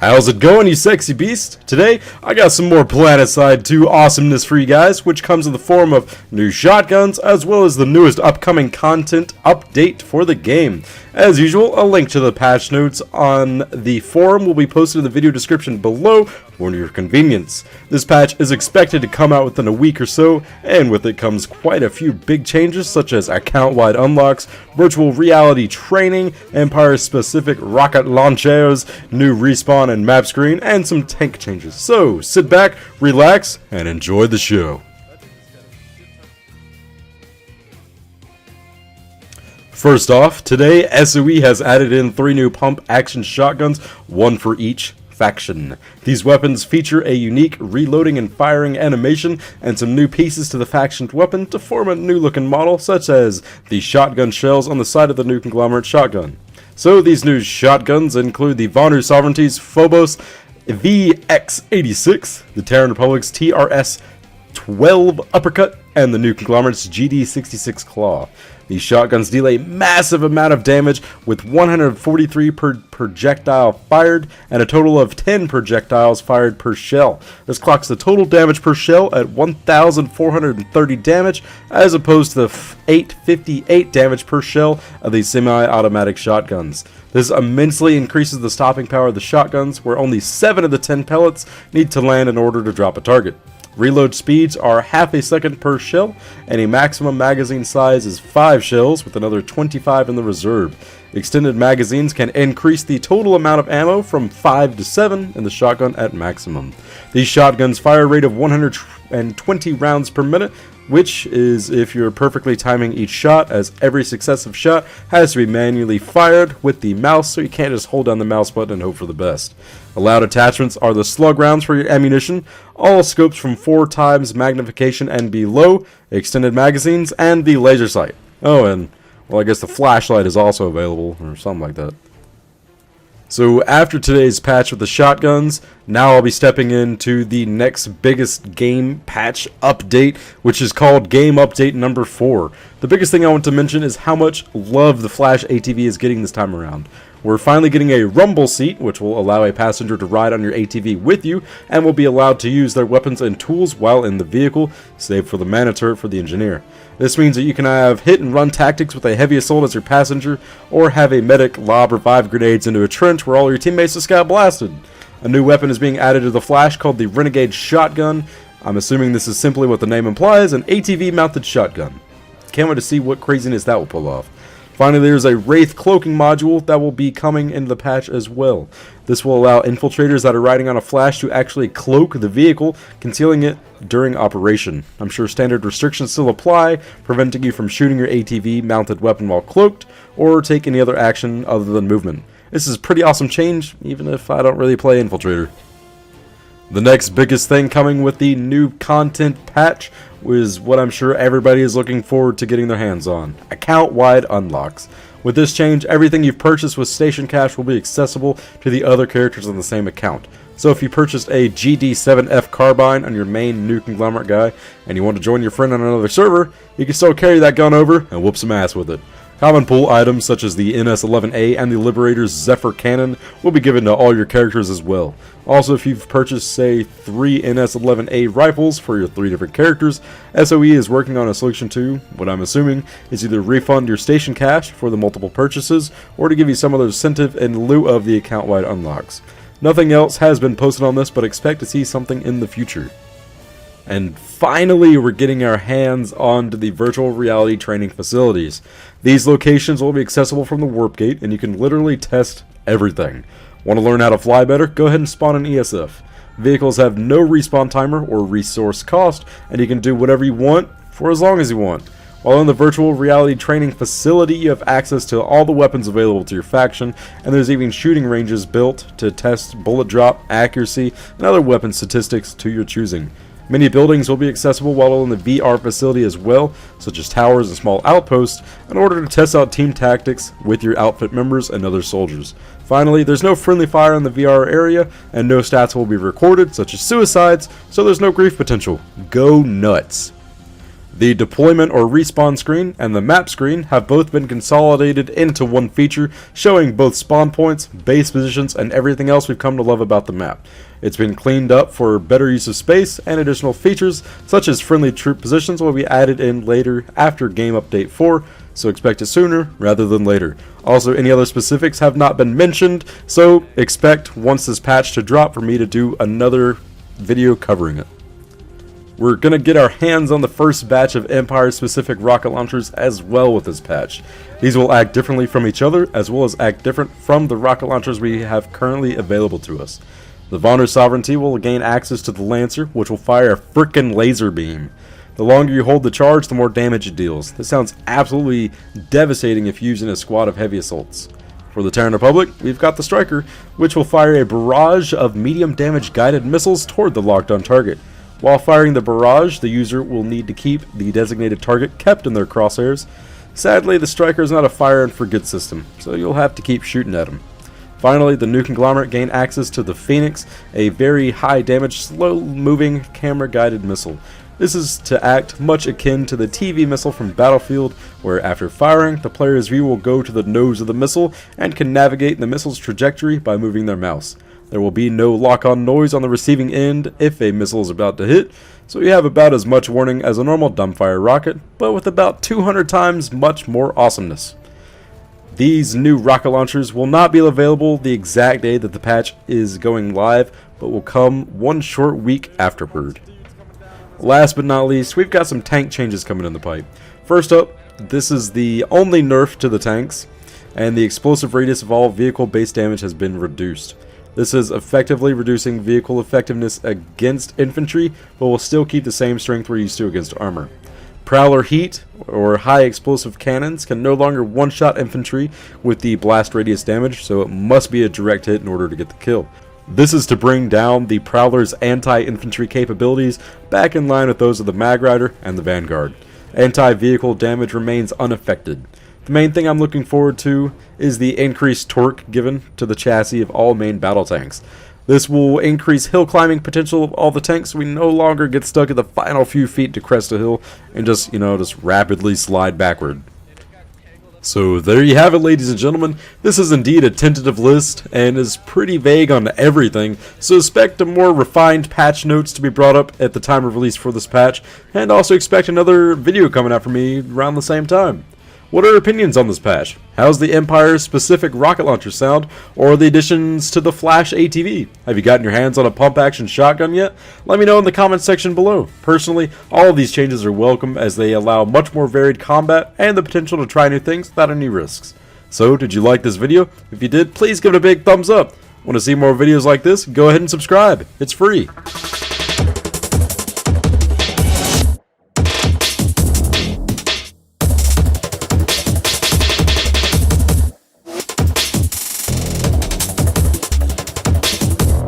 How's it going, you sexy beast? Today, I got some more Planetside 2 awesomeness for you guys, which comes in the form of new shotguns, as well as the newest upcoming content update for the game. As usual, a link to the patch notes on the forum will be posted in the video description below for your convenience. This patch is expected to come out within a week or so, and with it comes quite a few big changes such as account-wide unlocks, virtual reality training, Empire-specific rocket launchers, new respawn and map screen, and some tank changes. So, sit back, relax, and enjoy the show. First off, today SOE has added in 3 new pump action shotguns, one for each faction. These weapons feature a unique reloading and firing animation and some new pieces to the faction's weapon to form a new looking model, such as the shotgun shells on the side of the new conglomerate shotgun. So these new shotguns include the Vonu Sovereignty's Phobos VX86, the Terran Republic's TRS-12 Uppercut, and the new conglomerate's GD66 Claw. These shotguns deal a massive amount of damage with 143 per projectile fired and a total of 10 projectiles fired per shell. This clocks the total damage per shell at 1,430 damage as opposed to the 858 damage per shell of these semi-automatic shotguns. This immensely increases the stopping power of the shotguns, where only 7 of the 10 pellets need to land in order to drop a target. Reload speeds are half a second per shell, and a maximum magazine size is 5 shells with another 25 in the reserve. Extended magazines can increase the total amount of ammo from 5 to 7 in the shotgun at maximum. These shotguns fire a rate of 120 rounds per minute, which is if you're perfectly timing each shot, as every successive shot has to be manually fired with the mouse, so you can't just hold down the mouse button and hope for the best. Allowed attachments are the slug rounds for your ammunition, all scopes from 4 times magnification and below, extended magazines, and the laser sight. Oh, and, well, I guess the flashlight is also available, or something like that. So after today's patch with the shotguns, now I'll be stepping into the next biggest game patch update, which is called Game Update number 4. The biggest thing I want to mention is how much love the Flash ATV is getting this time around. We're finally getting a rumble seat, which will allow a passenger to ride on your ATV with you, and will be allowed to use their weapons and tools while in the vehicle, save for the mana turret for the engineer. This means that you can have hit and run tactics with a heavy assault as your passenger, or have a medic lob revive grenades into a trench where all your teammates just got blasted. A new weapon is being added to the Flash called the Renegade Shotgun. I'm assuming this is simply what the name implies, an ATV mounted shotgun. Can't wait to see what craziness that will pull off. Finally, there's a Wraith cloaking module that will be coming into the patch as well. This will allow infiltrators that are riding on a Flash to actually cloak the vehicle, concealing it during operation. I'm sure standard restrictions still apply, preventing you from shooting your ATV mounted weapon while cloaked, or take any other action other than movement. This is a pretty awesome change, even if I don't really play Infiltrator. The next biggest thing coming with the new content patch is what I'm sure everybody is looking forward to getting their hands on: account-wide unlocks. With this change, everything you've purchased with Station Cash will be accessible to the other characters on the same account. So if you purchased a GD7F carbine on your main new conglomerate guy, and you want to join your friend on another server, you can still carry that gun over and whoop some ass with it. Common pool items such as the NS-11A and the Liberator's Zephyr Cannon will be given to all your characters as well. Also, if you've purchased, say, 3 NS-11A rifles for your 3 different characters, SOE is working on a solution to, what I'm assuming, is either refund your station cash for the multiple purchases, or to give you some other incentive in lieu of the account-wide unlocks. Nothing else has been posted on this, but expect to see something in the future. And finally, we're getting our hands onto the virtual reality training facilities. These locations will be accessible from the warp gate, and you can literally test everything. Want to learn how to fly better? Go ahead and spawn an ESF. Vehicles have no respawn timer or resource cost, and you can do whatever you want for as long as you want. While in the virtual reality training facility, you have access to all the weapons available to your faction, and there's even shooting ranges built to test bullet drop, accuracy, and other weapon statistics to your choosing. Many buildings will be accessible while in the VR facility as well, such as towers and small outposts, in order to test out team tactics with your outfit members and other soldiers. Finally, there's no friendly fire in the VR area, and no stats will be recorded, such as suicides, so there's no grief potential. Go nuts! The deployment or respawn screen and the map screen have both been consolidated into one feature, showing both spawn points, base positions, and everything else we've come to love about the map. It's been cleaned up for better use of space, and additional features such as friendly troop positions will be added in later after Game Update 4, so expect it sooner rather than later. Also, any other specifics have not been mentioned, so expect once this patch to drop for me to do another video covering it. We're going to get our hands on the first batch of Empire-specific rocket launchers as well with this patch. These will act differently from each other, as well as act different from the rocket launchers we have currently available to us. The Vonner Sovereignty will gain access to the Lancer, which will fire a frickin' laser beam. The longer you hold the charge, the more damage it deals. This sounds absolutely devastating if used in a squad of heavy assaults. For the Terran Republic, we've got the Striker, which will fire a barrage of medium damage guided missiles toward the locked on target. While firing the barrage, the user will need to keep the designated target kept in their crosshairs. Sadly, the Striker is not a fire and forget system, so you'll have to keep shooting at him. Finally, the new conglomerate gain access to the Phoenix, a very high damage, slow moving camera guided missile. This is to act much akin to the TV missile from Battlefield, where after firing, the player's view will go to the nose of the missile and can navigate the missile's trajectory by moving their mouse. There will be no lock-on noise on the receiving end if a missile is about to hit, so you have about as much warning as a normal dumbfire rocket, but with about 200 times much more awesomeness. These new rocket launchers will not be available the exact day that the patch is going live, but will come one short week afterward. Last but not least, we've got some tank changes coming in the pipe. First up, this is the only nerf to the tanks, and the explosive radius of all vehicle-based damage has been reduced. This is effectively reducing vehicle effectiveness against infantry, but will still keep the same strength we're used to against armor. Prowler heat, or high explosive cannons, can no longer one-shot infantry with the blast radius damage, so it must be a direct hit in order to get the kill. This is to bring down the Prowler's anti-infantry capabilities back in line with those of the Mag Rider and the Vanguard. Anti-vehicle damage remains unaffected. The main thing I'm looking forward to is the increased torque given to the chassis of all main battle tanks. This will increase hill climbing potential of all the tanks, so we no longer get stuck at the final few feet to crest a hill and just rapidly slide backward. So there you have it, ladies and gentlemen. This is indeed a tentative list and is pretty vague on everything, so expect a more refined patch notes to be brought up at the time of release for this patch, and also expect another video coming out from me around the same time. What are your opinions on this patch? How's the Empire-specific rocket launcher sound, or the additions to the Flash ATV? Have you gotten your hands on a pump-action shotgun yet? Let me know in the comments section below. Personally, all of these changes are welcome as they allow much more varied combat and the potential to try new things without any risks. So, did you like this video? If you did, please give it a big thumbs up. Want to see more videos like this? Go ahead and subscribe. It's free.